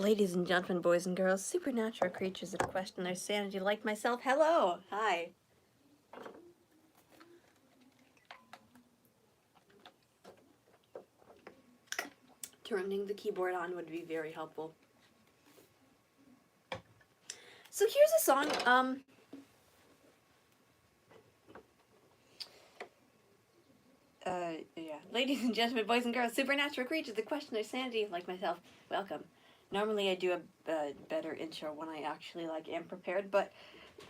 Ladies and gentlemen, boys and girls, supernatural creatures that question their sanity like myself, hello! Hi. Turning the keyboard on would be very helpful. So here's a song, yeah. Ladies and gentlemen, boys and girls, supernatural creatures that question their sanity like myself, welcome. Normally I do a better intro when I actually, am prepared, but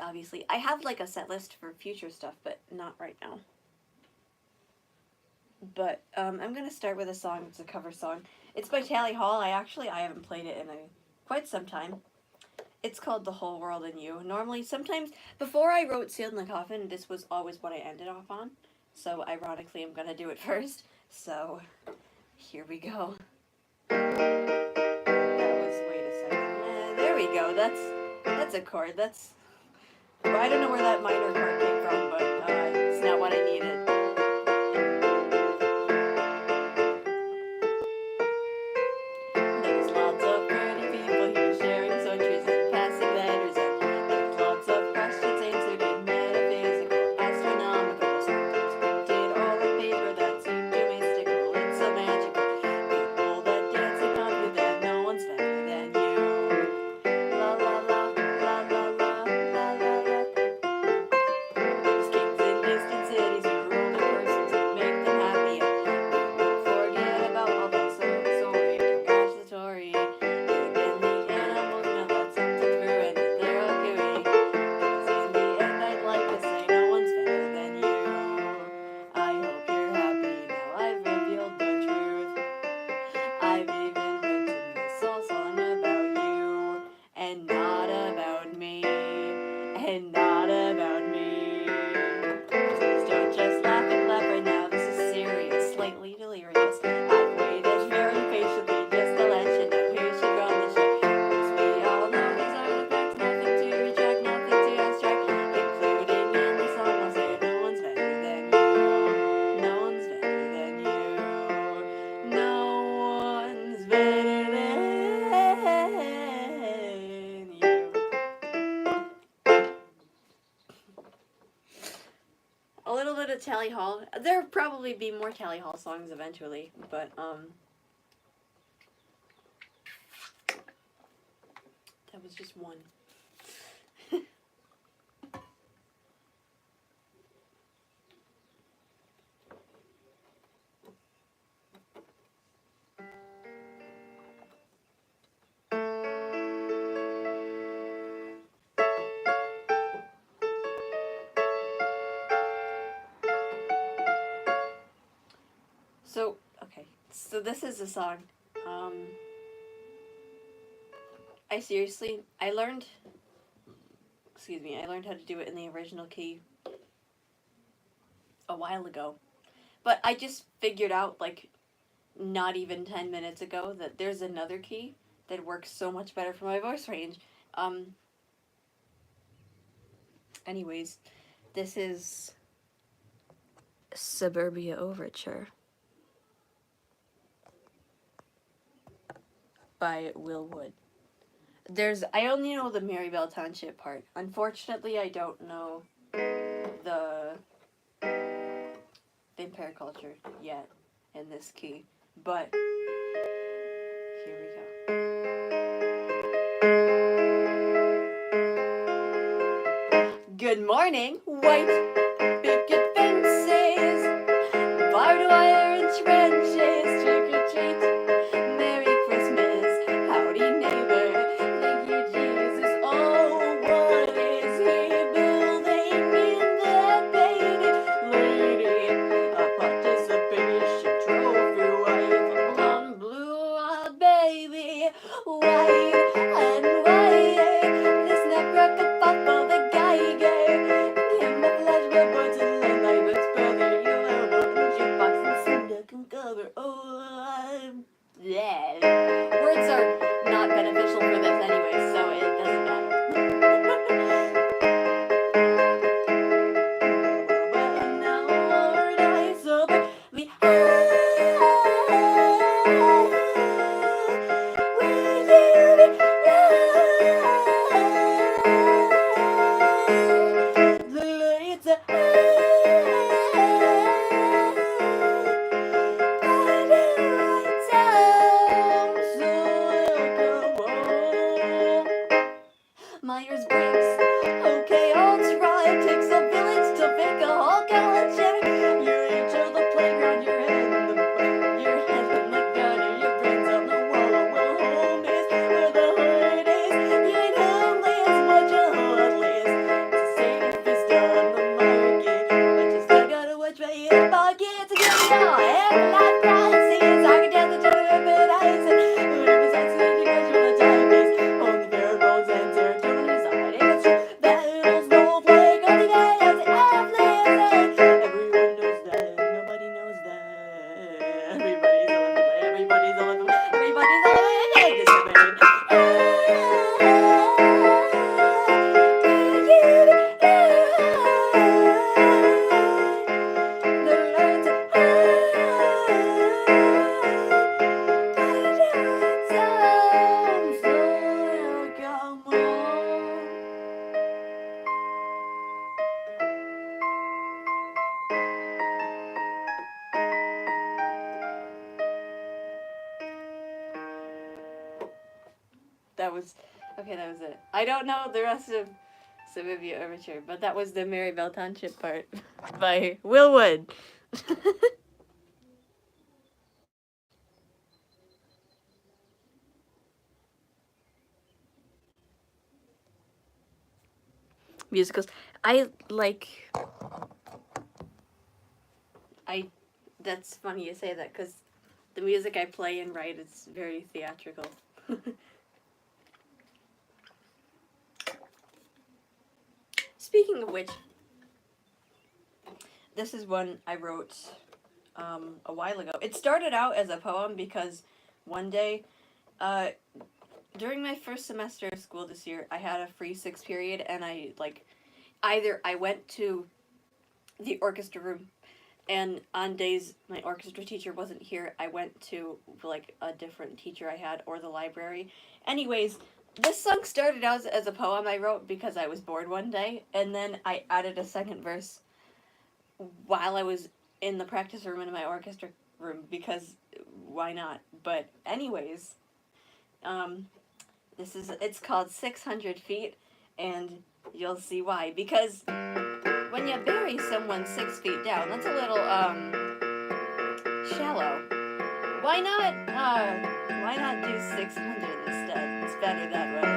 obviously I have, a set list for future stuff, but not right now. But, I'm gonna start with a song. It's a cover song. It's by Tally Hall. I haven't played it in quite some time. It's called The Whole World in You. Normally, sometimes, before I wrote Sealed in the Coffin, this was always what I ended off on. So, ironically, I'm gonna do it first. So, here we go. Wait a second. There we go. That's a chord. Well, I don't know where that minor chord came from, but, it's not what I needed. A little bit of Tally Hall. There'll probably be more Tally Hall songs eventually, but, that was just one. So this is a song. I learned how to do it in the original key a while ago. But I just figured out, not even 10 minutes ago, that there's another key that works so much better for my voice range. Anyways, this is Suburbia Overture by Willwood. I only know the Mbell Township part. Unfortunately, I don't know the impaired culture yet in this key, but here we go. Good morning, white picket fences, barbed wire and trenches, trick or treat, Merry Christmas, howdy neighbor, thank you Jesus, oh what is he building in that painted lady, a participation trophy wife, a blonde blue-eyed baby, white and white, the snapcracker pop of the Geiger, camouflage billboards and landline with brother, you elbow, jukebox and cinder can cover, yeah. Words are not beneficial for this anyway, so it doesn't matter. But now, Lord, I soberly will you that was okay. That was it. I don't know the rest of Suburbia Overture, but that was the Mbell Township part by Willwood. Musicals. I like. I. That's funny you say that because the music I play and write is very theatrical. Speaking of which, this is one I wrote a while ago. It started out as a poem because one day, during my first semester of school this year, I had a free 6 period, and I went to the orchestra room, and on days my orchestra teacher wasn't here, I went to like a different teacher I had or the library. Anyways, this song started out as a poem I wrote because I was bored one day, and then I added a second verse while I was in the practice room in my orchestra room because why not? But anyways, it's called 600 Feet, and you'll see why. Because when you bury someone 6 feet down, that's a little shallow. Why not do 600 instead? It's better that way.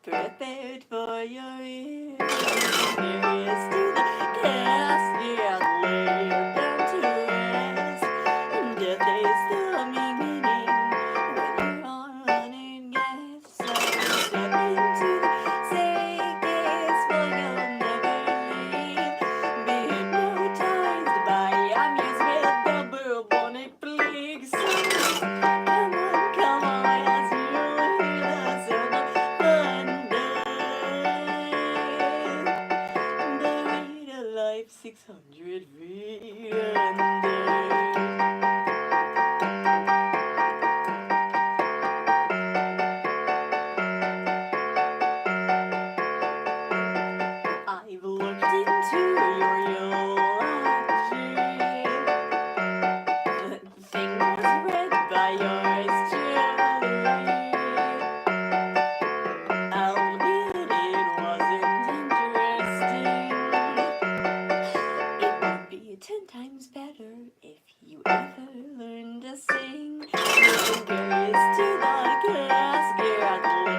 Prepared for your ears. Curious to the casket, lay down to rest. And death is the beginning when you're on running gas. So step into the staircase, for you'll never leave. Be hypnotized by amusement, the bubonic plague. So come on, as you hear the sound of thunder. Buried alive 600 feet under. I've looked into your yellow eyes. The thing was read by yours truly. Albeit it wasn't interesting. It would be 10 times better if you ever learned to sing. Listen curious to the casket,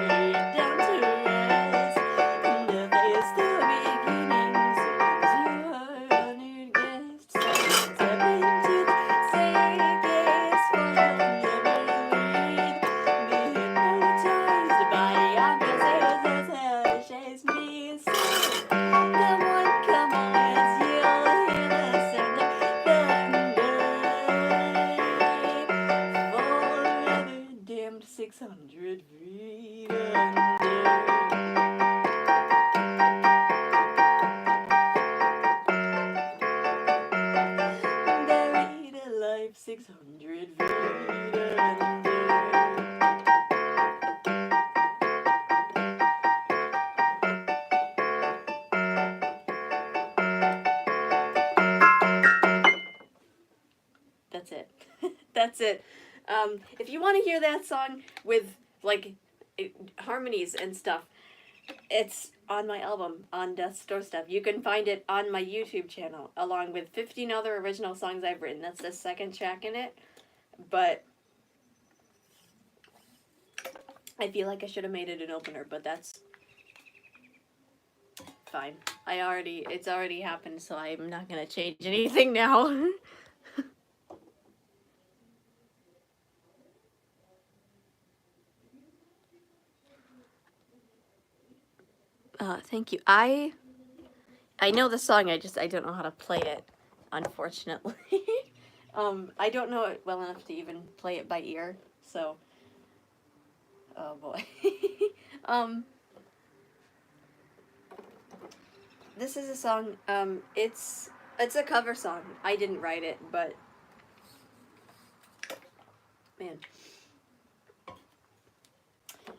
lay down to rest. And death is the beginning, since you are honored guests. Step into the staircase, for you'll never leave. Be hypnotized by ambushes as chase me. Come on, as you'll hear the sound of thunder. Forever damned 600 feet under. Buried alive 600 feet under. That's it. That's it. If you want to hear that song with like harmonies and stuff, it's on my album on Death's Doorstep. You can find it on my YouTube channel along with 15 other original songs I've written. That's the second track in it. But I feel like I should have made it an opener, but that's fine. It's already happened, so I'm not gonna change anything now. Thank you. I know the song, I don't know how to play it, unfortunately. I don't know it well enough to even play it by ear, so. Oh boy. um, this is a song. It's a cover song. I didn't write it, but man,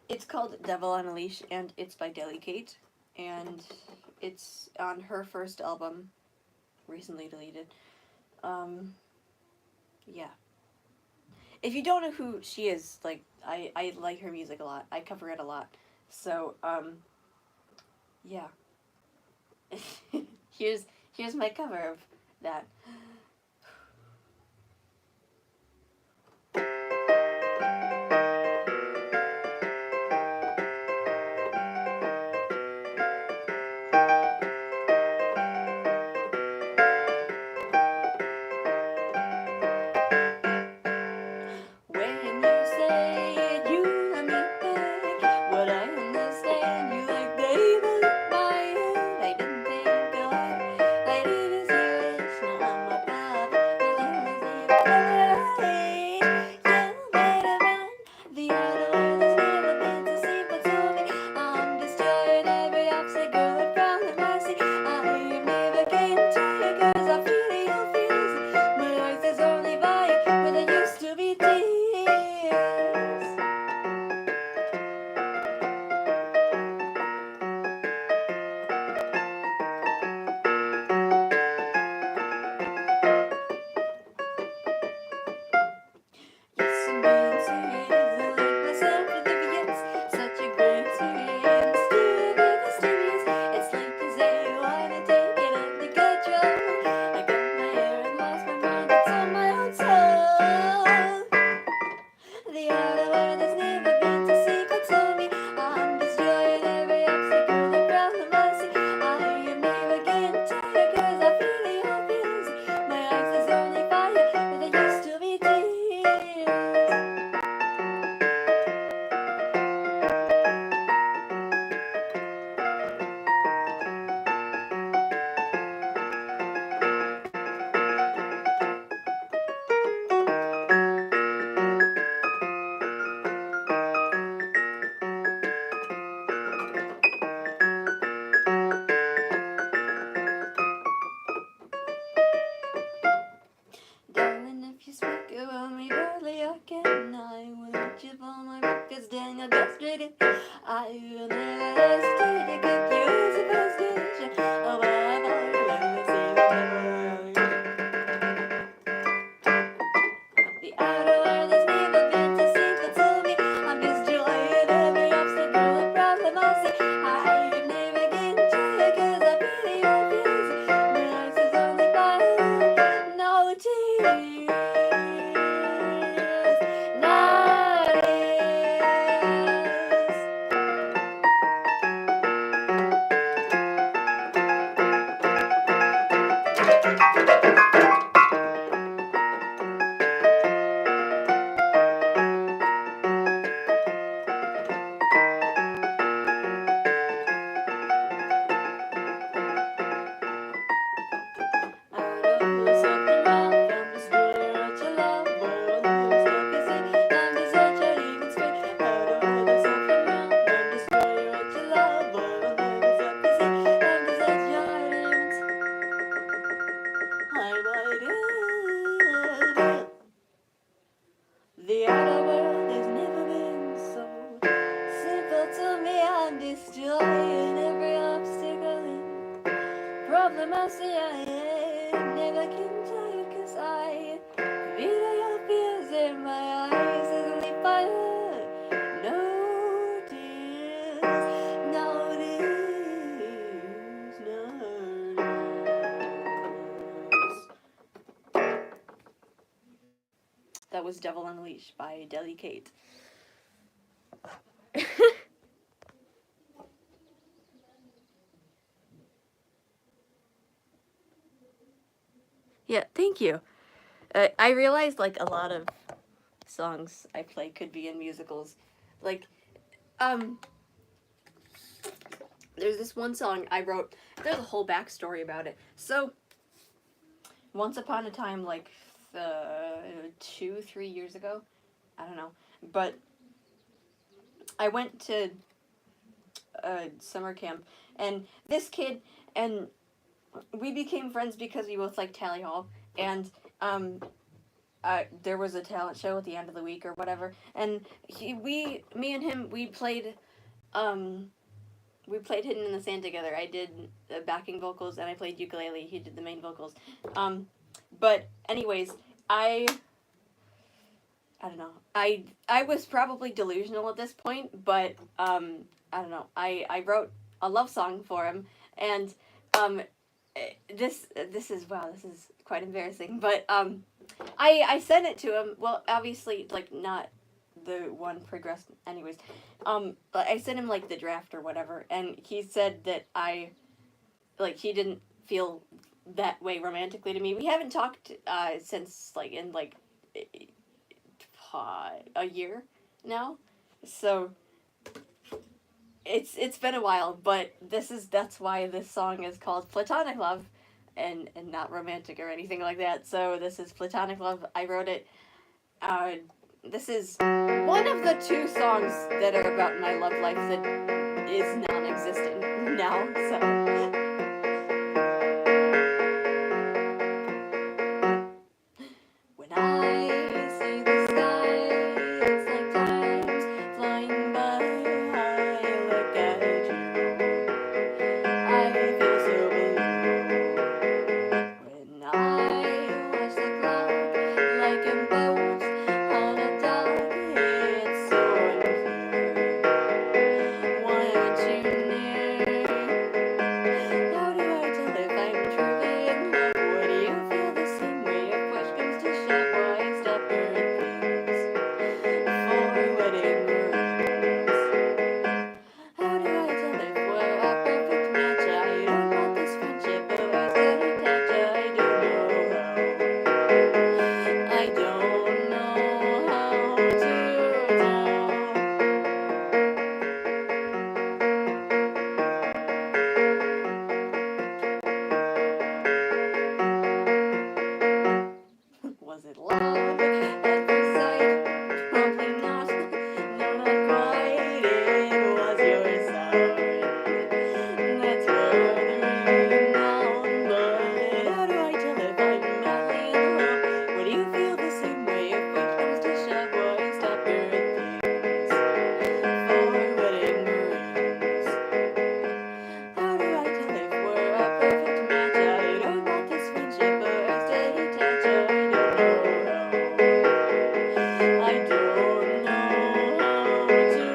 it's called "Devil on a Leash" and it's by Delicate, and it's on her first album, recently deleted. Um, yeah. If you don't know who she is, like I like her music a lot. I cover it a lot. So yeah. here's here's my cover of that. When you say you love me back, what I understand you like baby my head. I didn't think a lot. I didn't see it. Now I'm above. You better run. The other world has never been so simple to me. I'm destroying every obstacle in front of my sea. I am never getting tired 'cause I feel your fears. My eyes is only fire where there used to be tears. Yes, I'm being serious. I like myself with the yes. Such a great experience. Still be mysterious. It's like to say you wanna take it under control. I got my hair and lost my mind. It's on my own soul. The outer world has never been so simple to me. I'm destroying every obstacle in front of my sea. I am never getting tired 'cause I feel the obvious. My eyes is only fire where there used to be tears. Darling, if you speak about me early again, I will let you for my records, then I'll go straight in. I will never hesitate to give you as a first station. Oh, bye, bye, let's see whatever. The outer world has never been so simple to me. I'm destroying every obstacle and problem I see. I am never getting tired 'cause I feel the obvious. My eyes is only fire, no tears, no tears. The outer world has never been so simple to me. I'm destroying every obstacle and problem I see. I am never getting tired 'cause I feel your fears in my eyes is only fire. No tears, no tears, no tears. That was Devil on a Leash by Delicate. Yeah, thank you. I realized like a lot of songs I play could be in musicals. Like, there's this one song I wrote. There's a whole backstory about it. So, once upon a time, like 2-3 years ago. I don't know. But I went to summer camp, and this kid, and we became friends because we both liked Tally Hall, and there was a talent show at the end of the week or whatever, and me and him, we played Hidden in the Sand together. I did the backing vocals and I played ukulele. He did the main vocals. But anyways, I don't know. I was probably delusional at this point, but I don't know. I wrote a love song for him, and this is quite embarrassing, but I sent it to him. Well, obviously, like, not the one progressed anyways. But I sent him like the draft or whatever, and he said that he didn't feel that way romantically to me. We haven't talked since like in like a year now, so it's been a while. But that's why this song is called Platonic Love, and not romantic or anything like that. So this is Platonic Love. I wrote it. This is one of the 2 songs that are about my love life that is non-existent now, so. When I see the sky, it's like time's flying by. I look at you, I feel so blue. When I watch the cloud like a boat on a dock, it's so unclear. Why aren't you near? How do I tell if I'm truly in love? Would you feel the same way if push comes to shove? Why stop your things for wedding rings? How do I tell if we're a perfect match? I don't want this friendship, but I still attach. I don't know how to tell. Was it love at first sight? Probably not. No, not quite. It was your side. That's further down. But how do I tell if I'm madly in love? Would you feel the same way if push comes to shove? Why stop your things for wedding rings? How do I tell if we're a perfect match? I don't want this friendship, but I stay attached. I don't know how to tell.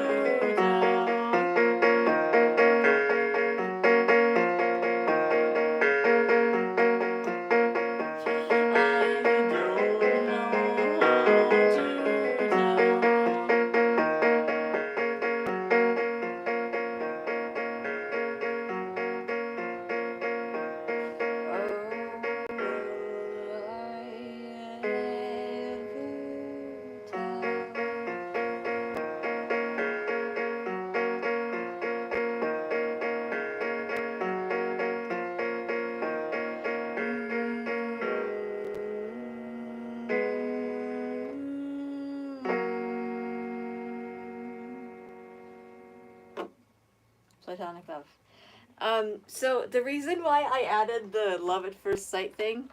Platonic Love. So the reason why I added the love at first sight thing,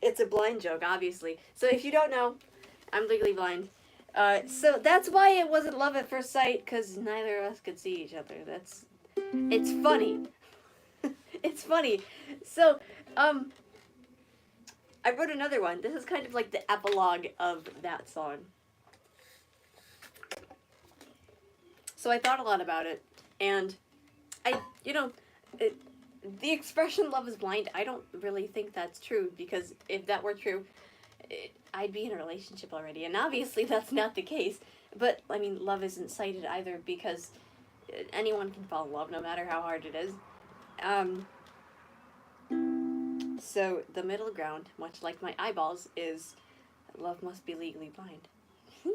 it's a blind joke, obviously. So if you don't know, I'm legally blind. So that's why it wasn't love at first sight, because neither of us could see each other. It's funny. It's funny. So, I wrote another one. This is kind of like the epilogue of that song. So I thought a lot about it, and the expression love is blind, I don't really think that's true, because if that were true, I'd be in a relationship already, and obviously that's not the case. But, I mean, love isn't sighted either, because anyone can fall in love no matter how hard it is. So the middle ground, much like my eyeballs, is love must be legally blind. Do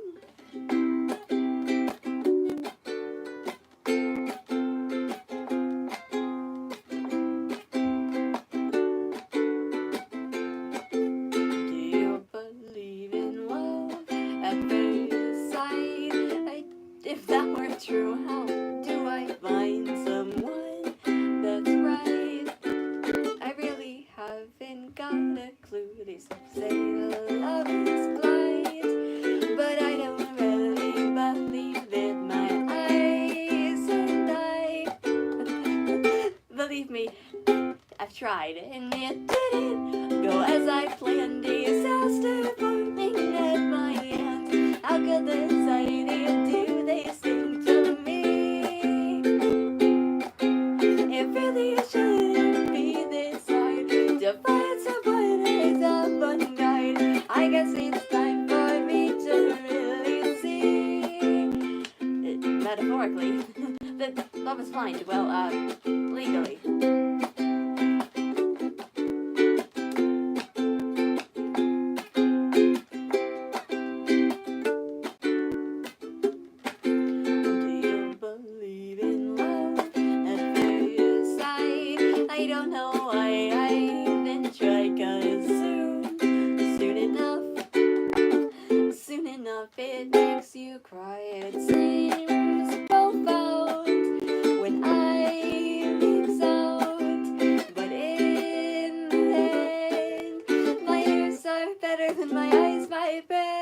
you say love is blind, but I don't really believe it. My eyes and I, believe me, I've tried and it didn't go as I planned. Disaster forming at my hands. How could this idea do this thing to me? It really shouldn't be this hard to find someone who's up on guard. I guess it's time for me to really see, metaphorically, that love is blind. Well, legally. I don't know why I even try, 'cause soon enough it makes you cry. It seems profound when I reach out, but in the end, my ears are better than my eyes, my friend.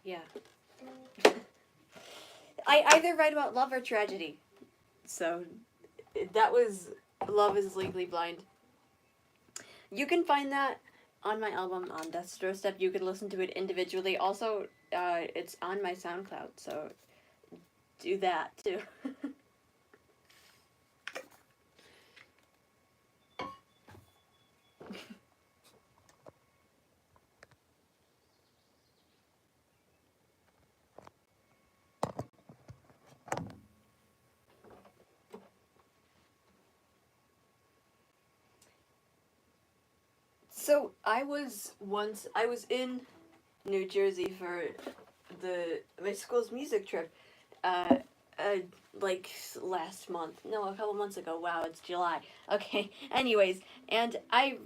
Yeah. I either write about love or tragedy. So, that was Love is Legally Blind. You can find that on my album on Death's Doorstep. You can listen to it individually. Also, it's on my SoundCloud, so do that too. So I was in New Jersey for my school's music trip, like last month. No, a couple months ago. Wow, it's July. Okay. Anyways, and I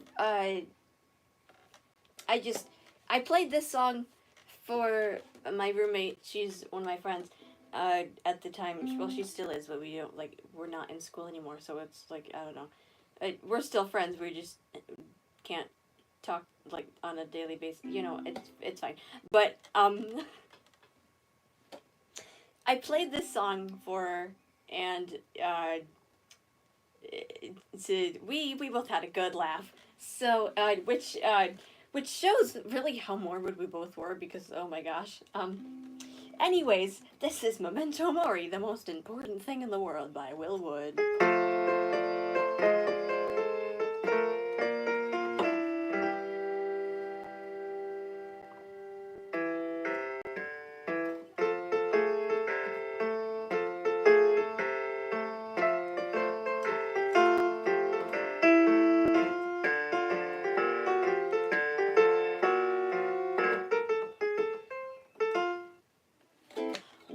played this song for my roommate. She's one of my friends. At the time, well, she still is, but we're not in school anymore. So it's like, I don't know. We're still friends. We just can't talk like on a daily basis. It's fine. But I played this song for her, and we both had a good laugh. So which shows really how morbid we both were, because oh my gosh. Anyways, this is Memento Mori, the most important thing in the world, by Willwood.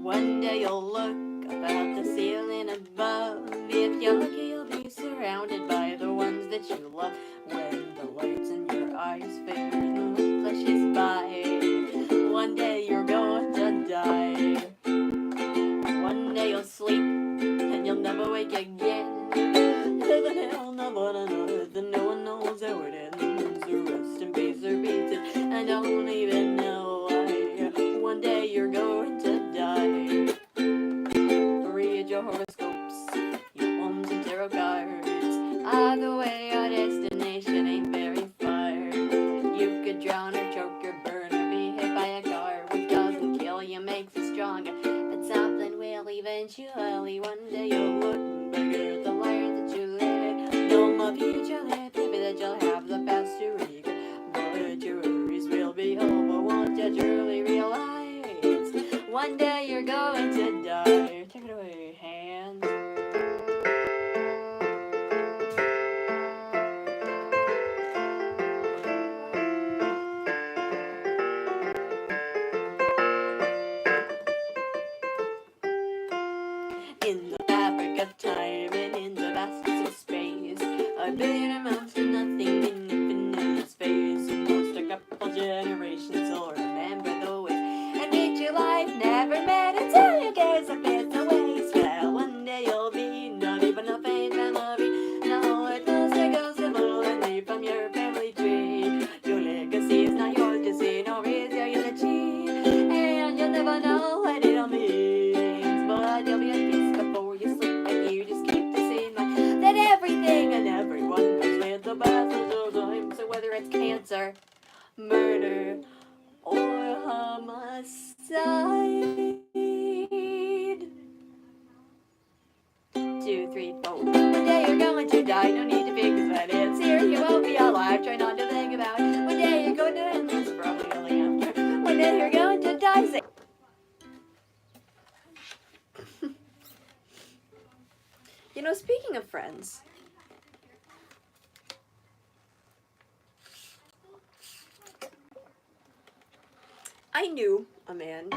One day you'll look up at the ceiling above. If you're lucky, you'll be surrounded by the ones that you love. When the lights in your eyes fade and the flashes by, one day you're going to die. One day you'll sleep and you'll never wake again. Heaven, hell, no one on earth, and no one knows how it ends. Rest in peace or beat it, I don't even know why. One day you're going to die. Read your horoscopes, your poems and tarot cards. Either way, our destination single time. So whether it's cancer, murder, or homicide. 2, 3, 4. One day you're going to die, no need to be, cause when it's here, you won't be alive. Try not to think about it. One day you're going to end, that's probably only after. One day you're going to die. Say you know, speaking of friends, I knew a man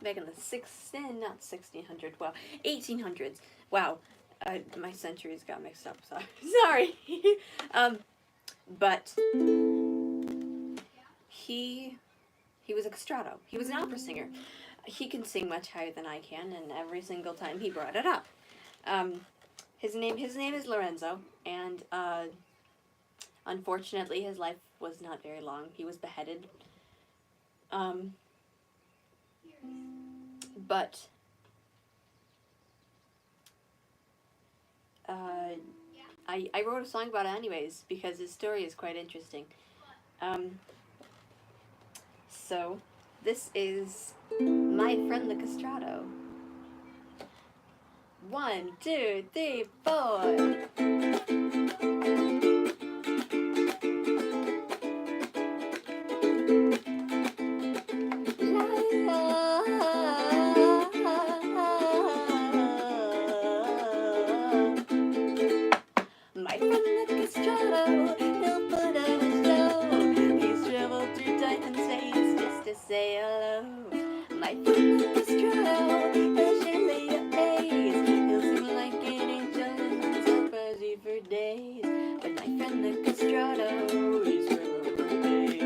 back in the not 1600, well, 1800s. Wow, my centuries got mixed up. Sorry. But he was a castrato. He was an opera singer. He can sing much higher than I can, and every single time he brought it up. His name is Lorenzo, and unfortunately his life was not very long. He was beheaded. But I wrote a song about it anyways because his story is quite interesting. So this is My Friend the Castrato. 1, 2, 3, 4. My friend the castrato, he'll put on a show. He's traveled through time and space just to say hello. My friend the castrato, he'll surely amaze. He'll sing like an angel and surprise you for days. But my friend the castrato is well paid. He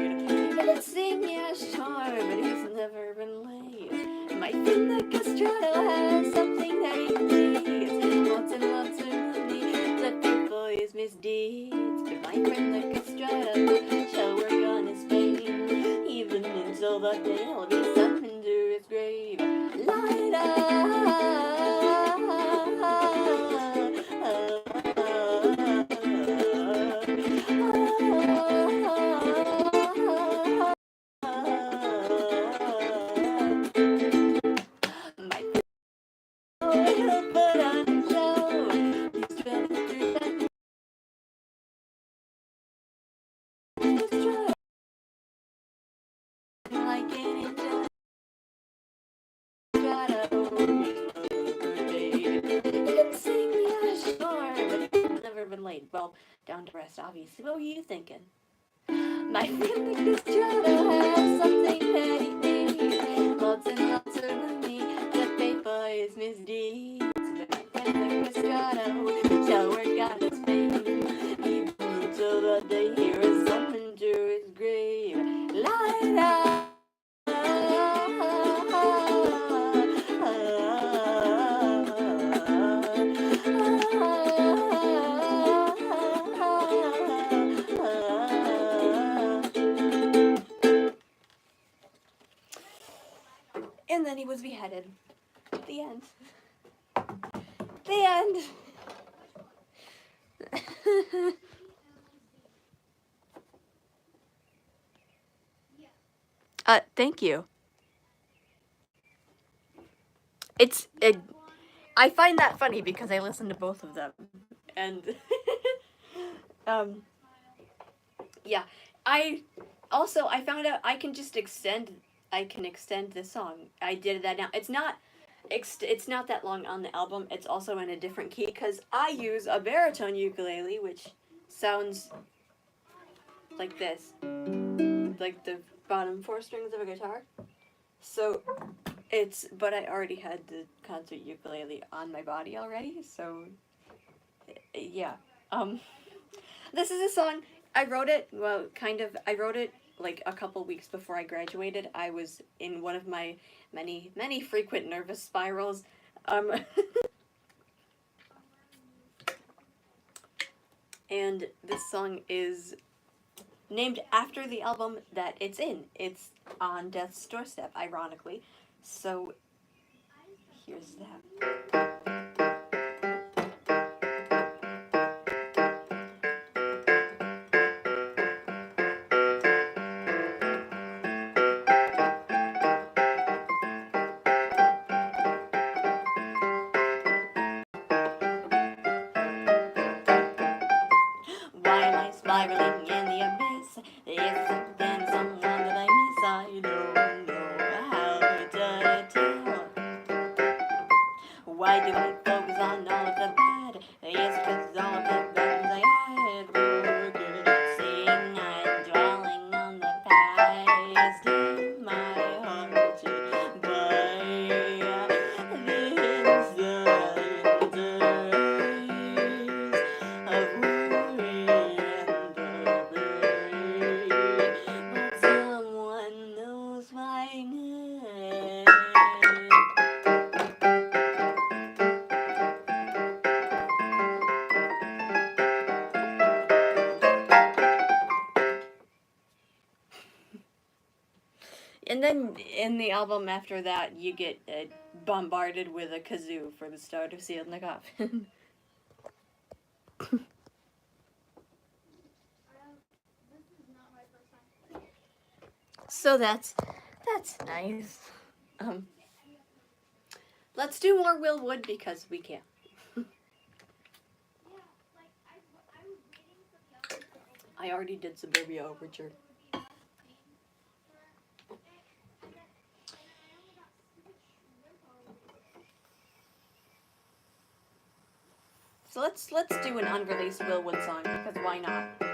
can sing, yeah, sure, but he's never been late. My friend the castrato has something that he needs. Lots and lots of money to pay for his misdeeds. But my friend the castrato shall work on his fame, even until the day he'll be summoned to his grave. Light up. Late. Well, down to rest, obviously. What were you thinking? My friend the castrato has something that he needs. Lots and lots of money to pay for his misdeeds. But my friend the castrato shall work out his fame, even until the day he is summoned to his grave. Light up. And then he was beheaded. The end. The end. Thank you. I find that funny because I listen to both of them. And, yeah. I found out I can extend this song. I did that now. It's not that long on the album. It's also in a different key because I use a baritone ukulele, which sounds like this, like the bottom 4 strings of a guitar. So but I already had the concert ukulele on my body already. So yeah. This is a song I wrote it. Well, I wrote it like a couple weeks before I graduated. I was in one of my many frequent nervous spirals. And this song is named after the album that it's in. It's on Death's Doorstep, ironically. So here's that. And then in the album after that, you get bombarded with a kazoo for the start of Seal in the Coffin. So that's nice. Let's do more Willwood because we can. I already did Suburbia Overture. So let's do an unreleased Willwood song because why not? Tell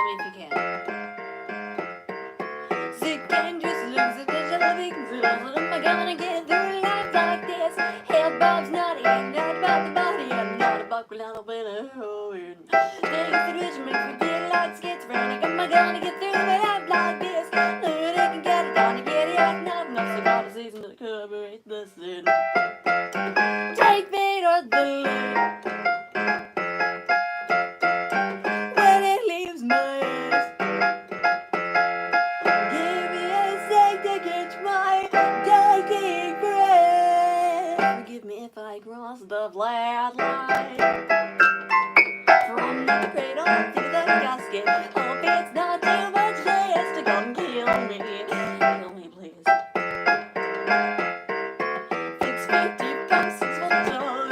me if you can. Sick and just lose it, there's nothing to lose. What am I gonna get through life like this? Hell, Bob's not even not about the body. I'm not a buck without a bit of hoeing. Things that which make me feel like schizophrenic. Am I gonna get through life like this? They can get it done, get it out, not enough. So got a season to cover it, the sin. Take me or the lead. When it leaves my ass. Give me a sec to catch my dying breath. Forgive me if I cross the flat line. From the cradle to the casket. Hope it's not too much less to come kill me. Kill me, please. 650 from 6 foot tall.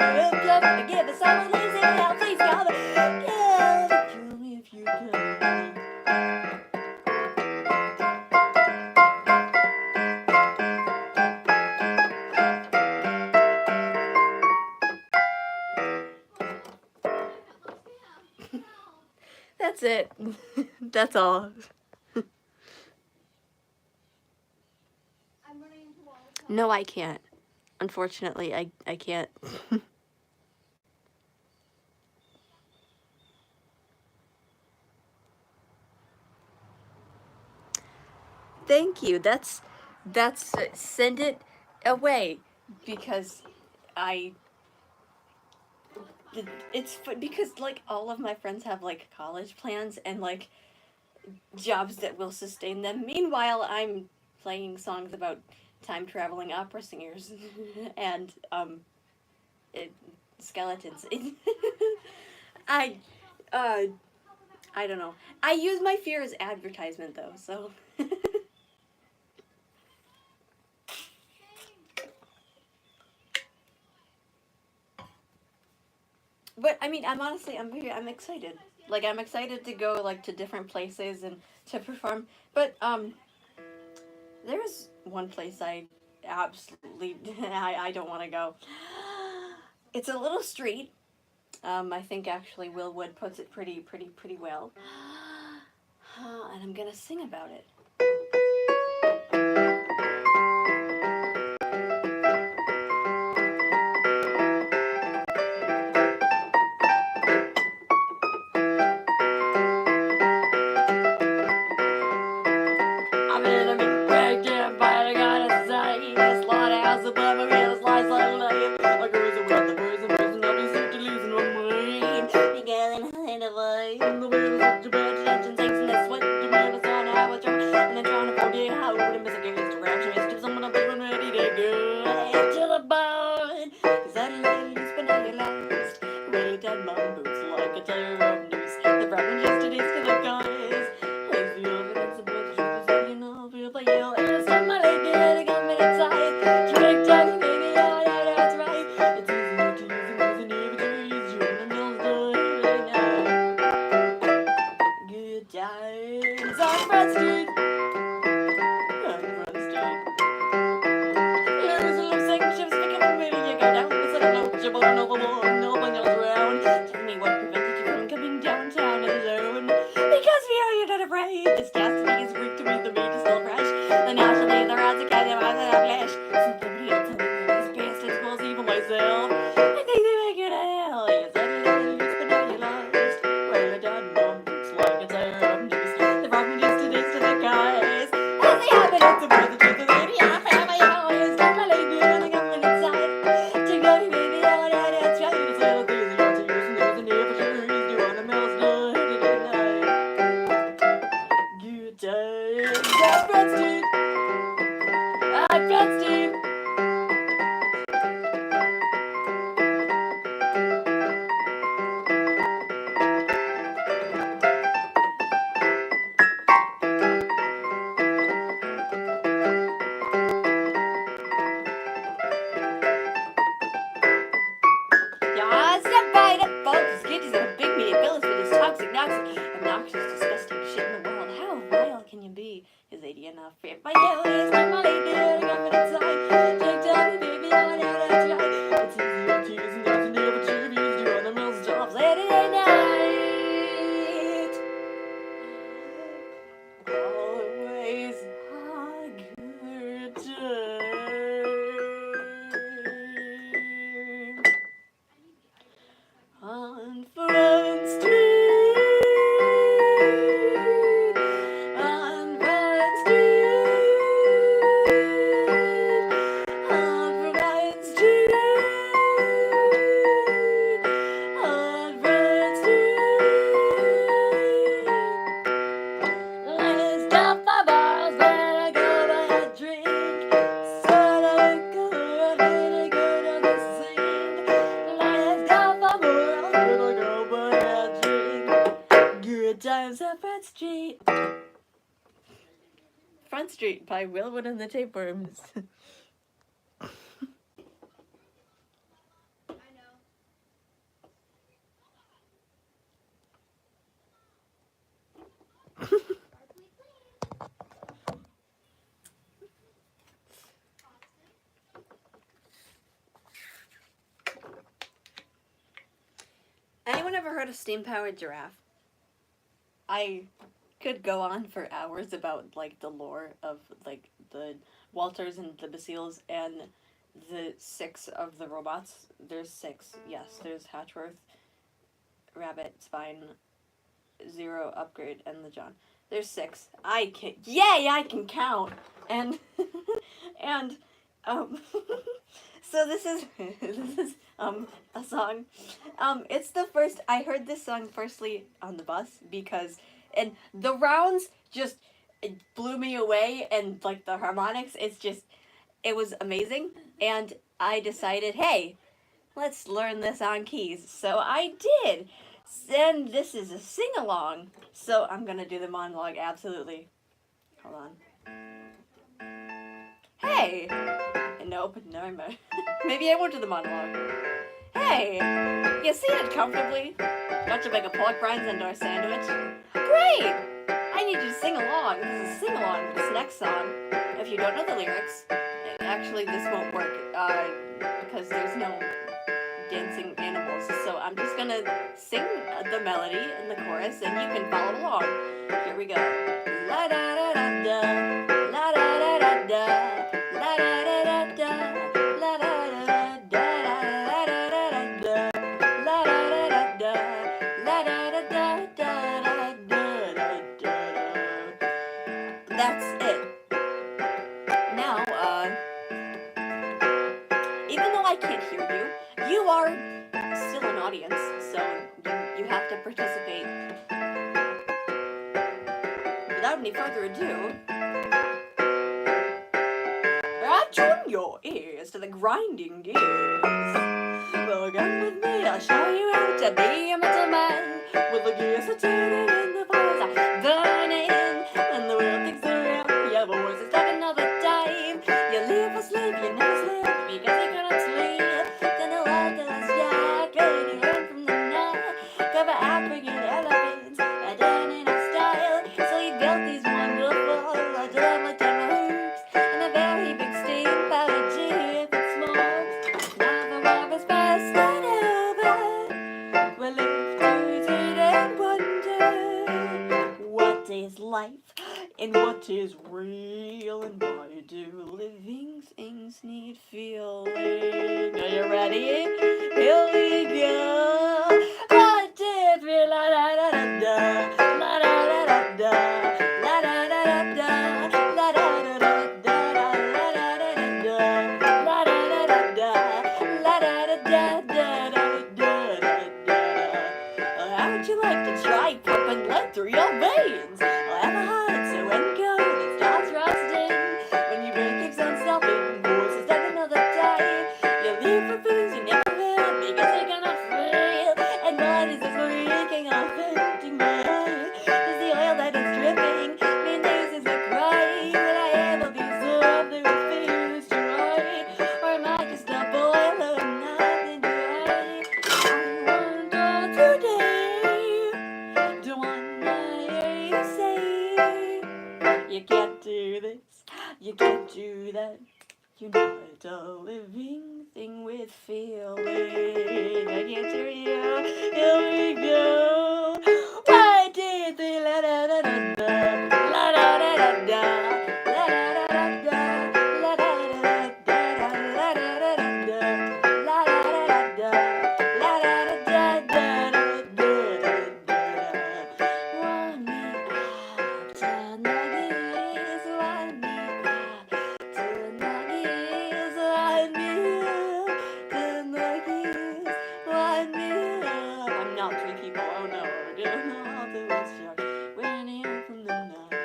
To give us all a lazy hell. Please, God, kill me if you can. That's it. That's all. No, I can't. Unfortunately, I can't. Thank you. That's send it away because it's because like all of my friends have like college plans and like jobs that will sustain them. Meanwhile, I'm playing songs about time traveling opera singers and skeletons. I I don't know. I use my fear as advertisement though, so but I mean, I'm excited. Like I'm excited to go like to different places and to perform. But there's one place I absolutely I don't want to go. It's a little street. I think actually Willwood puts it pretty well. And I'm gonna sing about it. Street. Front Street by Willwood and the Tapeworms. Anyone ever heard of steam-powered giraffe? I could go on for hours about like the lore of like the Walters and the Basiles and the 6 of the robots. There's 6, yes. There's Hatchworth, Rabbit, Spine, Zero, Upgrade, and the John. There's 6. Yay, I can count! And, and, so this is a song. It's the first, I heard this song firstly on the bus because, and the rounds just, it blew me away, and like the harmonics, it was amazing, and I decided, hey, let's learn this on keys. So I did. And this is a sing-along. So I'm gonna do the monologue, absolutely. Hold on. Hey! Nope, never mind. Maybe I won't do the monologue. Hey! You seated comfortably? Got to make a pork rinds into our sandwich? Great! I need you to sing along. This is a sing-along, this next song. If you don't know the lyrics, actually this won't work, because there's no dancing animals, so I'm just gonna sing the melody in the chorus, and you can follow along. Here we go. La da da da da, la da da da da, la da da da da, la da da da da, la da da da da, la da da da da, la da da da da. That's it. Now, even though I can't hear you, you are still an audience, so you have to participate. Without any further ado, attune your ears to the grinding gears. Well, come with me, I'll show you how to be a metal man. With the gears are turning and the fires are burning, and the world thinks they're real. Your voice is like another time. You live or sleep, you never sleep, because you cannot sleep. Then the world does jack, ready to learn from the night. Cover African elephants, and done in a style. So you built these wonderful hoops, and a very big steam-powered jeep that smokes. Now the war is past and over. We're left to sit and wonder what is life and what is real, and why do living things need feeling? Are you ready? Here we go. 1, 2, 3, la da da da da, la da da da da, la da da da da, la da da da da, la da da da da, la da da da da, la da da da da da da da. How would you like to try pumping lead through your veins? I'll have a heart so encode it starts rusting. When your brain keeps on stopping, voices like another time. You leave for things you never felt because you cannot feel. And what is this freaking authentic mind? Does the oil that is dripping mean this is a crime? Will I ever be something with feelings to write? Or am I just a boy with nothing to hide? I wonder today, do I hear you say you can't do this, you can't do that? You're not a living thing with feeling. I can't hear you. Here we go. 1, 2, 3, la da da da da, la da da da da, la da da da da, la da da da da, la da da da da, la da da da da, la da da da da da da. Want me up to nuggies, want me up to nuggies, want me up to nuggies, want me up. I'm not 3 people, oh no, we're doing all the West York. We're in from the night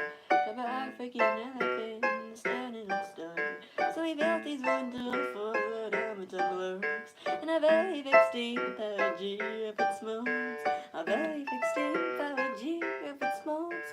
of African elephants standing in stone. So we built these wonderful automaton globes, and a very big steam-powered jeep it smokes. A very big steam-powered jeep it smokes.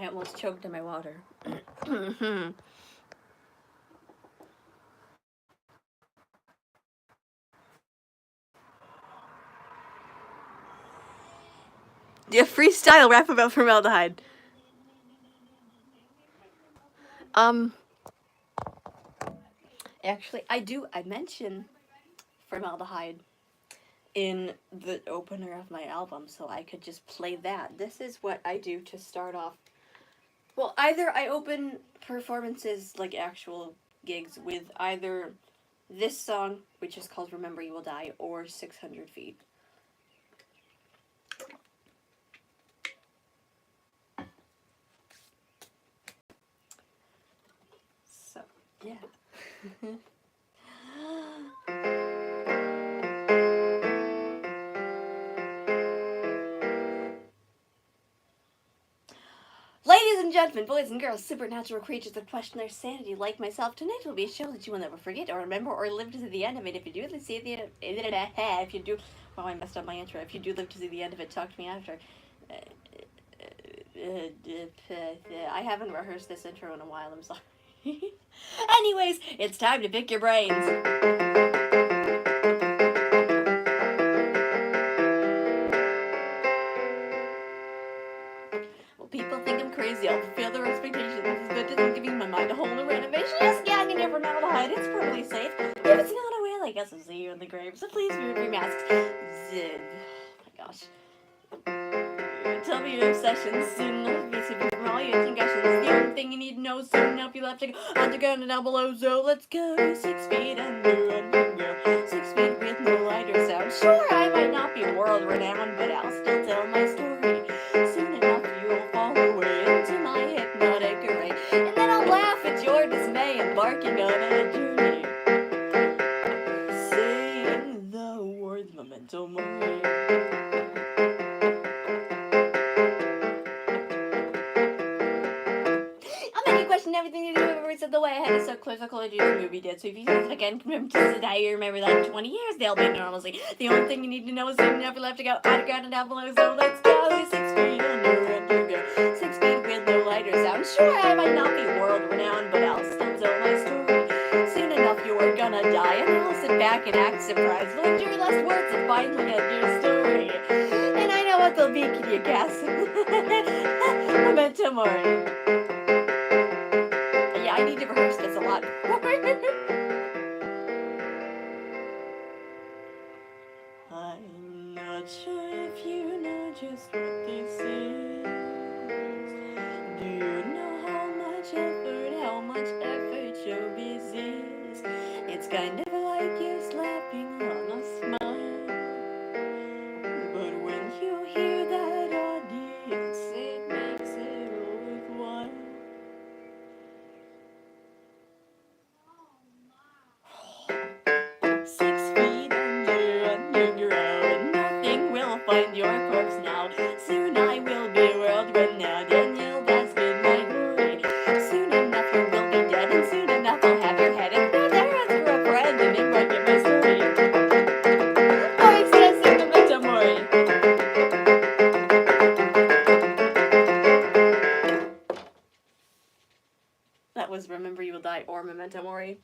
I almost choked on my water. Yeah, freestyle rap about formaldehyde. Actually, I mention formaldehyde in the opener of my album, so I could just play that. This is what I do to start off. Well, either I open performances, like actual gigs, with either this song, which is called Remember You Will Die, or 600 Feet. So, yeah. Ladies and gentlemen, boys and girls, supernatural creatures that question their sanity, like myself, tonight will be a show that you will never forget or remember or live to see the end of it. If you do live to see the end of it, if you do, well, I messed up my intro. If you do live to see the end of it, talk to me after. I haven't rehearsed this intro in a while, I'm sorry. Anyways, it's time to pick your brains. People think I'm crazy, I'll fulfill their expectations. It's good to think giving my mind a whole new renovation. Yes, gang and never formaldehyde, it's perfectly safe. If it's not a whale, I guess I'll see you in the grave. So please remove your masks. Oh my gosh. Tell me your obsessions. Soon enough, be saved from all your concussions. The only thing you need to know soon enough, you'll have to go underground and down below. So let's go 6 feet underground. 6 feet with no light or sound. Sure, I might not be world renowned, but I'll still tell my story. Soon enough, you'll fall away into my hypnotic array. And then I'll laugh at your dismay, embarking on a journey. Saying the words memento mori. Everything you do, every step of the way ahead is so close, so close to the movie did. So if you see it again, remember to today, you remember that in 20 years, they'll be normalcy. The only thing you need to know is soon enough you left to go underground and down below. So let's go 6 feet underground. 6 feet with no light or sound. Sure, I might not be world renowned, but I'll still tell my story. Soon enough you are gonna die, and I'll sit back and act surprised. Learn your last words and finally end your story. And I know what they'll be, can you guess? Memento mori. I need to rehearse this a lot. I'm not sure if you know just what this is. Do you know how much effort showbiz is? It's kind of like you're slapping on a smile. But when you hear that audience, it makes it worthwhile. Find your corpse now. Soon I will be world renowned, and you'll bask in my glory. Soon enough you will be dead, and soon enough I'll have your head and go there as for a friend and embark in my story. More extensive memento mori. That was Remember You Will Die or Memento Mori.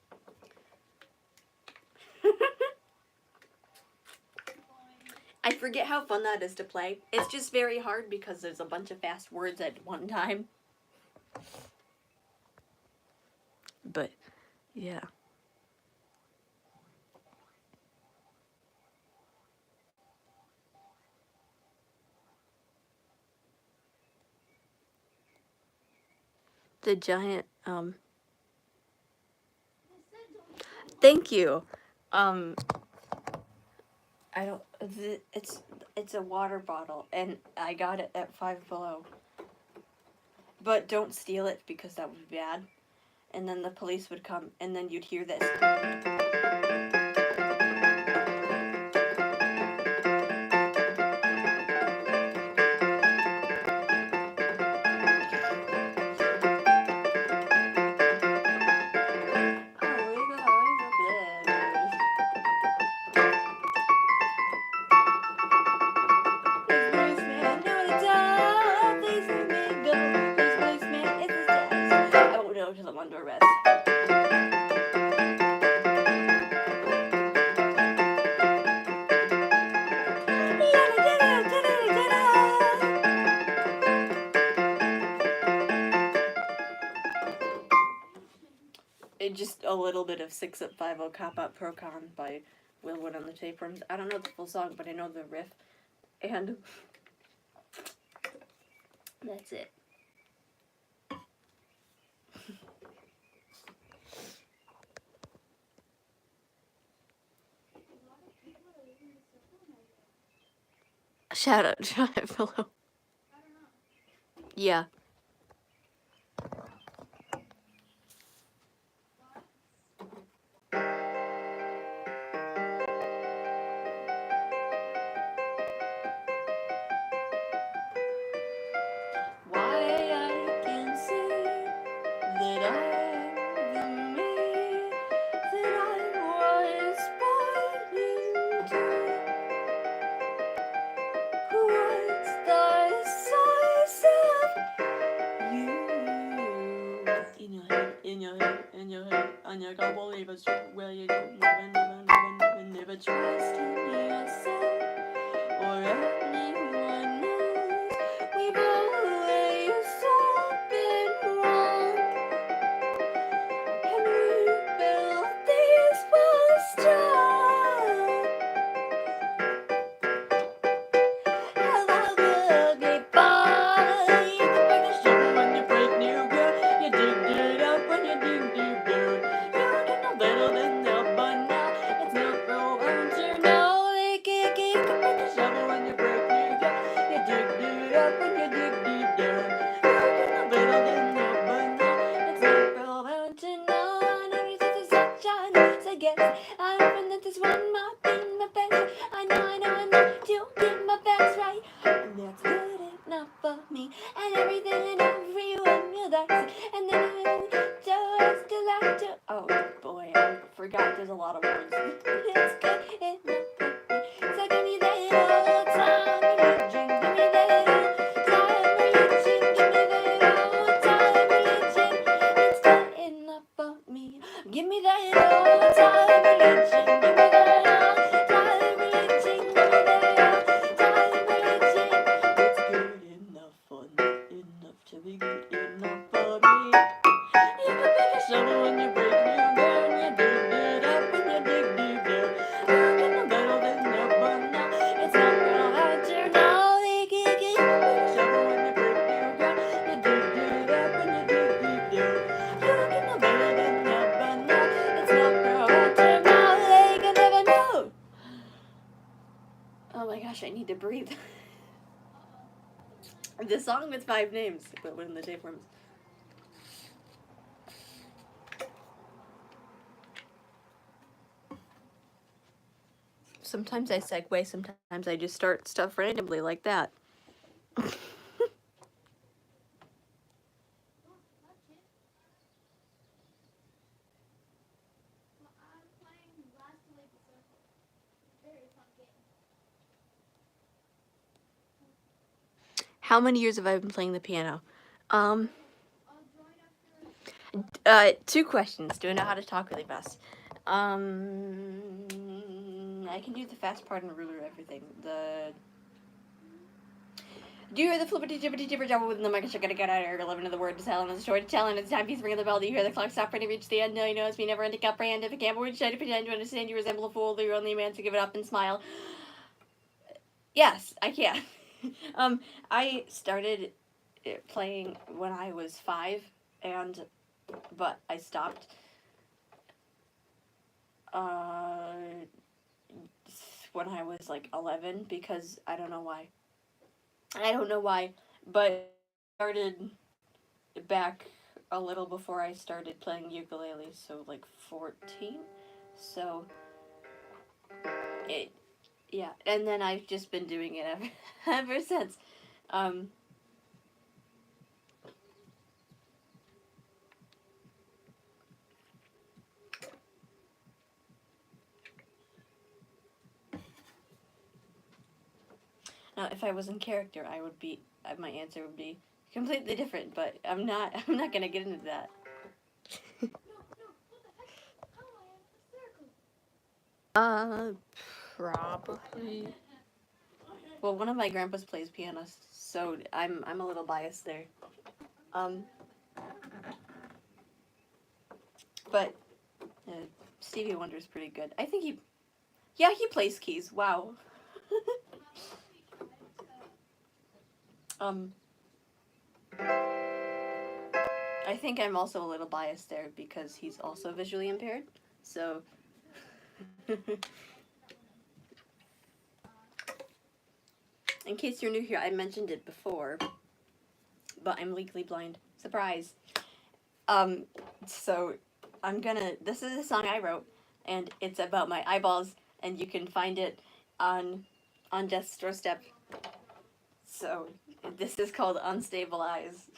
I forget how fun that is to play. It's just very hard because there's a bunch of fast words at one time. But, yeah. The giant, thank you. I don't, it's a water bottle, and I got it at Five Below. But don't steal it, because that would be bad. And then the police would come, and then you'd hear this. under arrest. Just a little bit of 6 Up 5 Cop Out Procon by Willwood on the Tapeworms. I don't know the full song, but I know the riff, and that's it. Shout out below. Yeah. And you can't believe it's true. Well, you don't never trust in yourself or anyone else. We've always all been wrong, and we built these walls strong. Hello, goodbye. You can break a shovel when you break new ground. You dig it up when you dig deep down. Little than the but now it's not over to know. You can break a shovel when you break new ground. You dig it up when you dig deep down. Little than the but now it's not over to know. I know you see the sunshine, so yes, I open that this one might be my best. I know to get my best right, and that's good enough for me and everything and everyone you like. And then I still like to. Oh boy, I forgot. There's a lot of words. It's good enough for me. So give me that old time religion. Give me that old time religion. Give me that old time religion. It's good enough for me. Give me that old time religion. Give me that old time religion. Give me that old time religion. It's good enough for me. Enough to be good enough for me. You can pick a shovel when you break new ground. You dig it up when you dig deep down. You can know better than that, but now it's not real hard to know. You can pick a shovel when you break new ground. You dig it up when you dig deep down. You can know better than that, but now it's not real hard to know. You can never know. Oh my gosh, I need to breathe. The song with 5 names, but when the Tapeworms. Sometimes I segue, sometimes I just start stuff randomly like that. How many years have I been playing the piano? 2 questions. Do I know how to talk really fast? I can do the fast part and ruler everything. Do you hear the flippity jibbity jibber jabber within the mic? I gotta get out of here. 11 of the word to tell, and the story to tell, and it's time piece ring the bell. Do you hear the clock stop when you reach the end? No, you know it's me, never ending comprehend. If it can't word, try to pretend to understand. You resemble a fool. You're only a man, so give it up and smile. Yes, I can. I started playing when I was 5, but I stopped when I was like 11 because I don't know why. But I started back a little before I started playing ukulele, so like 14. So yeah, and then I've just been doing it ever since. Now, if I was in character, my answer would be completely different. But I'm not. I'm not gonna get into that. Probably. Well, one of my grandpas plays piano, so I'm a little biased there. Um, but Stevie Wonder's pretty good. I think he plays keys. Wow. um, I think I'm also a little biased there because he's also visually impaired. So. In case you're new here, I mentioned it before, but I'm legally blind. Surprise. So this is a song I wrote, and it's about my eyeballs, and you can find it on Death's Doorstep. So this is called Unstable Eyes.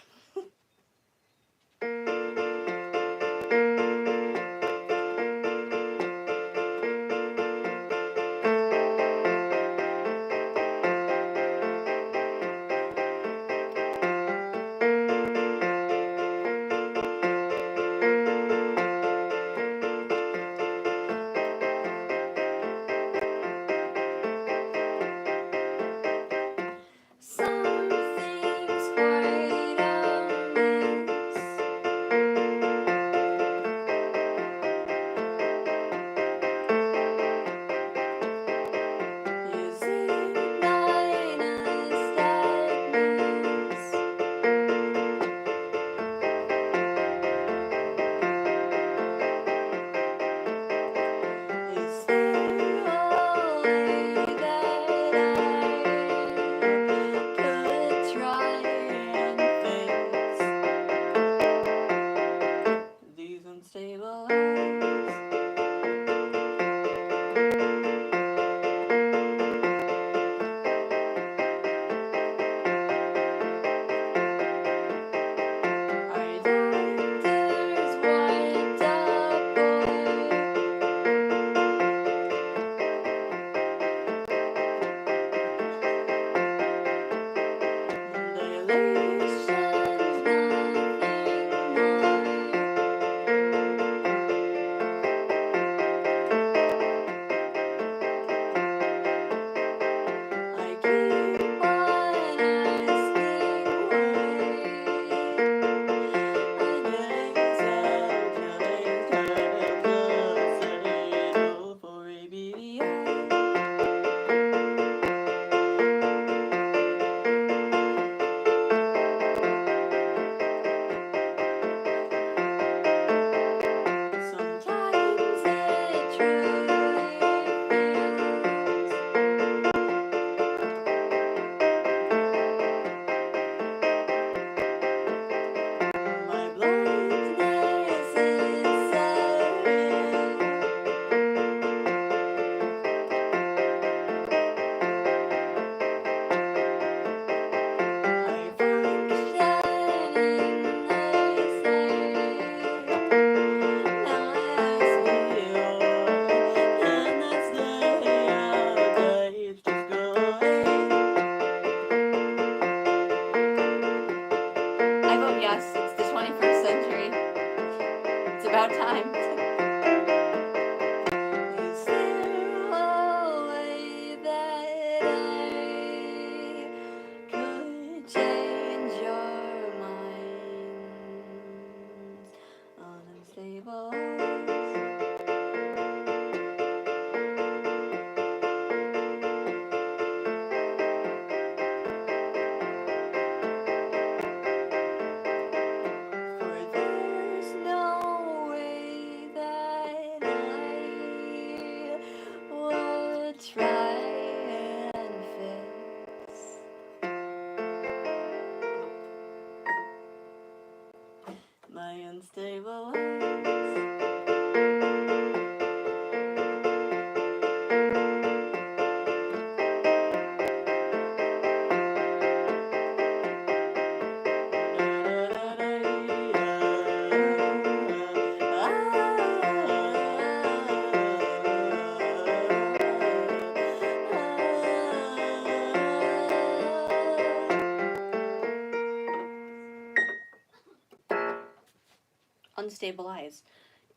unstabilized.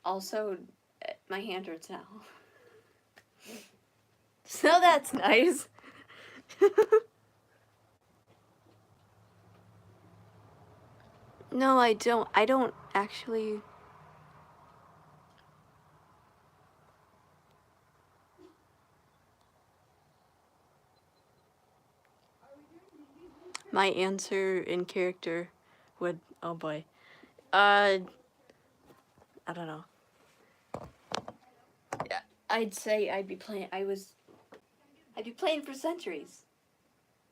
Also, my hand hurts now. So that's nice. No, I don't. I don't actually. My answer in character would. Oh boy. I don't know. I'd say I'd be playing. I'd be playing for centuries,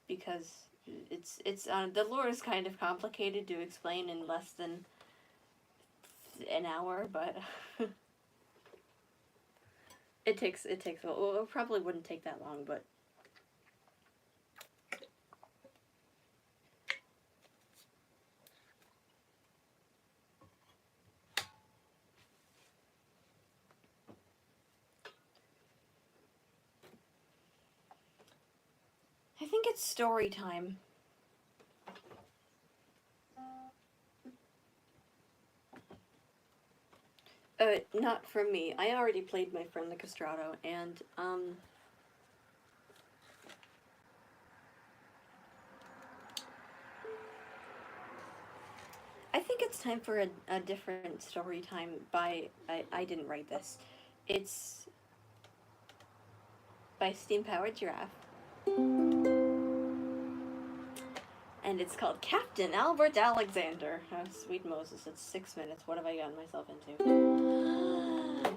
because it's the lore is kind of complicated to explain in less than an hour, but it takes well, it probably wouldn't take that long, but I think it's story time. Not for me. I already played my friend the Castrato, and I think it's time for a different story time by I didn't write this. It's by Steam Powered Giraffe. And it's called Captain Albert Alexander. Oh, sweet Moses, it's 6 minutes. What have I gotten myself into?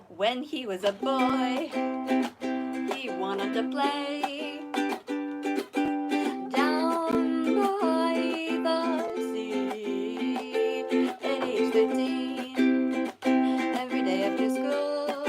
When he was a boy, he wanted to play down by the sea. At age 15, every day after school,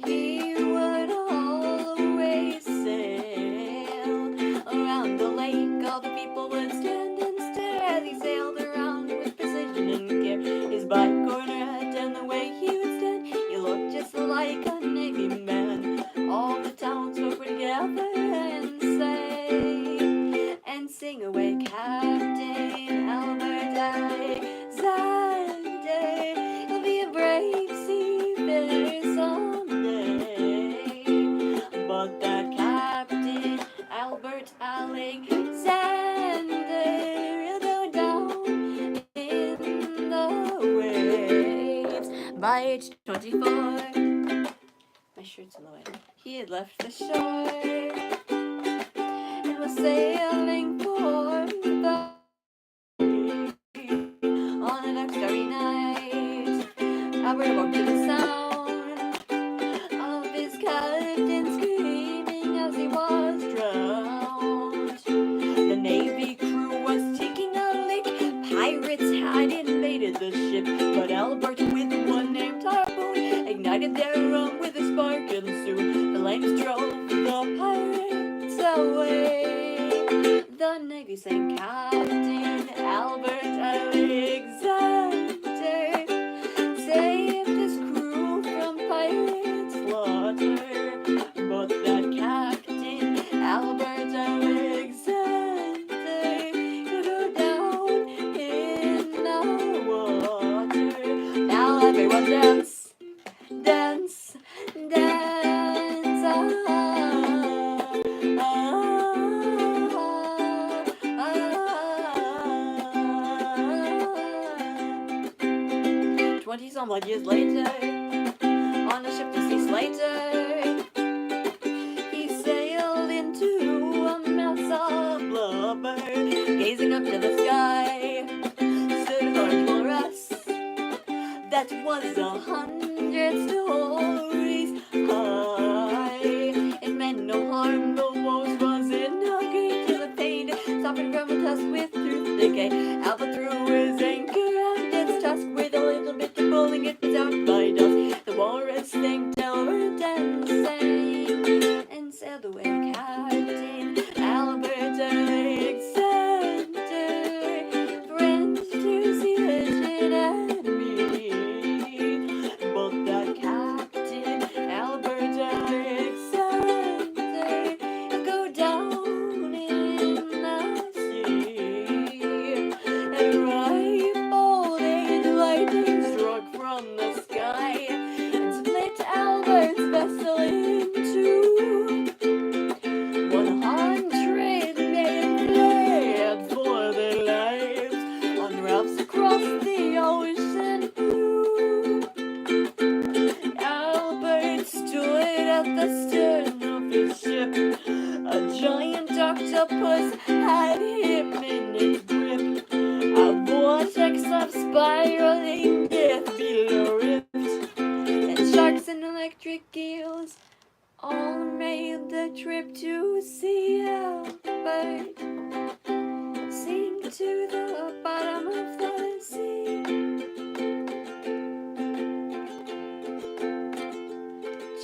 he would always sail around the lake. All the people would stand and stare as he sailed around with precision and care. His black corner hat and the way he would stand, he looked just like a Navy man. All the townsfolk would gather and say and sing away, Captain Albert Alexander, he'll be a brave seafarer someday. But that Captain Albert Alexander, he'll go down in the waves. By age 24, my shirt's in the way, he had left the shore and was sailing for the on a dark starry night. Albert awoke to the sound of his captain screaming as he was drowned. The Navy crew was taking a leak. Pirates had invaded the ship, but Albert, with one named Harpoon, ignited their rum with a spark, and soon the flames drove the pirates away. The Navy sang Captain Albert Alexander saved his crew from pirate slaughter. But that Captain Albert Alexander could go down in the water. Now everyone dance, dance, dance. Ah, ah, ah. 20-some odd years later, on a ship to see Slater, he sailed into a mass of blubber. Gazing up to the sky stood a large walrus that was 100 stories high. It meant no harm, no woes, wasn't no great to the pain. Stopping from a tusk with tooth decay, Albert threw his anchor and its tusk with a little bit of pulling it was out by dusk. The walrus thanked Albert and sang and sailed away. Captain Albert Alexander, friend to sea legend and me. But that Captain Albert Alexander, he'll go down in the sea and ride spiraling death below rift, and sharks and electric eels all made the trip to see Albert sink to the bottom of the sea.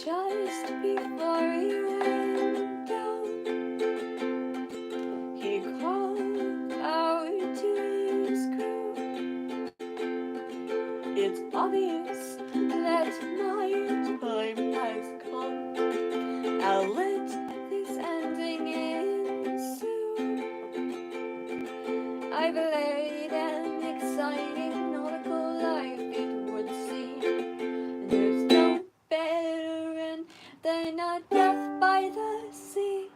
Just before he went down, he called out to his crew, "It's obvious that my time has come. I'll let this ending ensue. I've laid an exciting nautical life, it would seem. There's no better end than a death by the sea."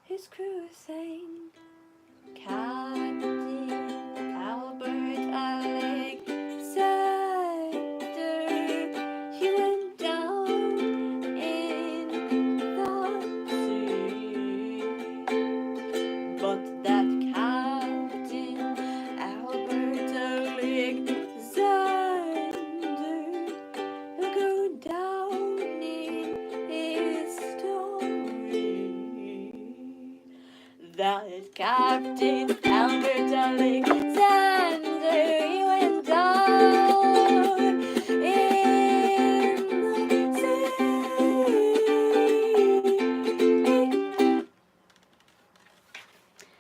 His crew sang, "Captain Albert Alexander, he went down in the sea." But that Captain Albert Alexander will go down in history. That Captain Albert Alexander, he went down in the sea.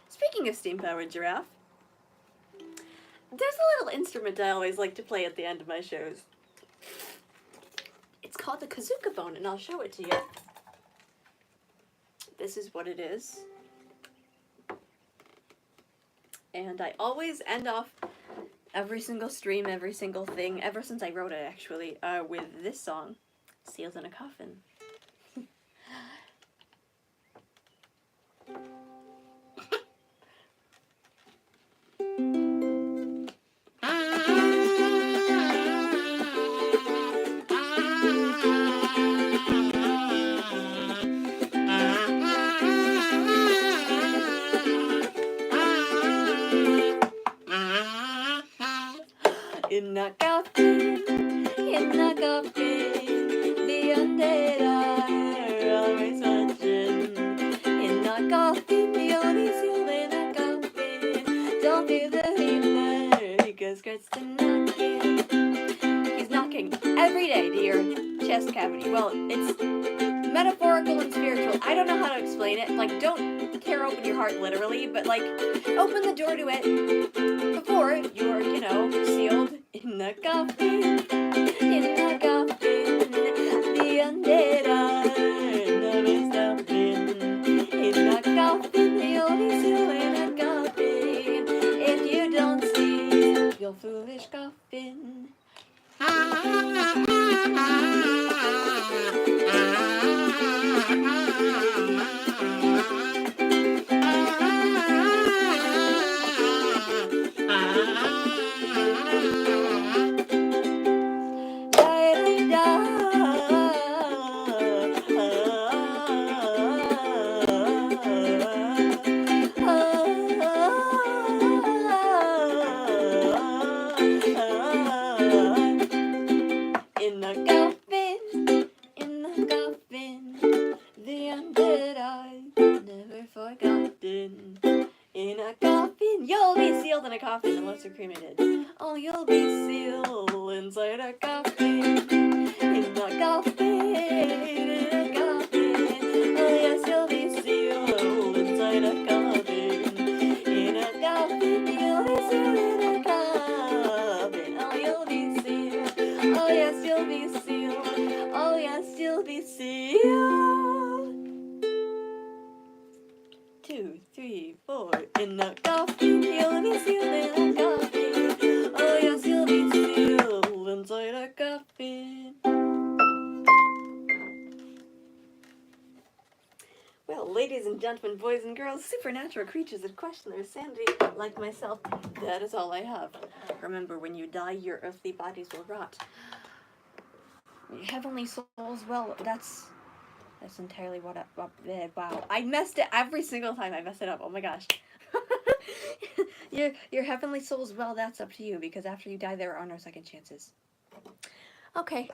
Speaking of steam-powered giraffe, there's a little instrument I always like to play at the end of my shows. It's called the kazooka bone, and I'll show it to you. This is what it is. And I always end off every single stream, every single thing, ever since I wrote it actually, with this song, "Seals in a Coffin." In a coffin, the undead are always watching. In a coffin, the only seal in a coffin. Don't be the healer, because Kurt's knocking. He's knocking every day to your chest cavity. Well, it's metaphorical and spiritual. I don't know how to explain it. Like, don't tear open your heart literally, but like, open the door to it before you are, sealed in the coffin. In the coffin, the undead are never stopping. In the coffin, the only seal in a coffin. If you don't see your foolish coffin. In the coffin, the undead are never forgotten. In a coffin, you'll be sealed in a coffin unless you're cremated. Oh, you'll be sealed inside a coffin. In a coffin, in a coffin. Oh yes, you'll be sealed inside a coffin. In a coffin, you'll be sealed in a coffin. Oh, you'll be sealed. Oh yes, you'll be sealed. Oh yes, you'll be sealed. 2, 3, 4. In a coffin, you'll be sealed in a coffin. Oh yes, you'll be sealed inside a coffin. Well, ladies and gentlemen, boys and girls, supernatural creatures that question their sanity, like myself, that is all I have. Remember, when you die, your earthly bodies will rot. Your heavenly souls, well, that's entirely what wow. I messed it every single time I messed it up. Oh my gosh. Your heavenly souls, well, that's up to you, because after you die, there are no second chances. Okay.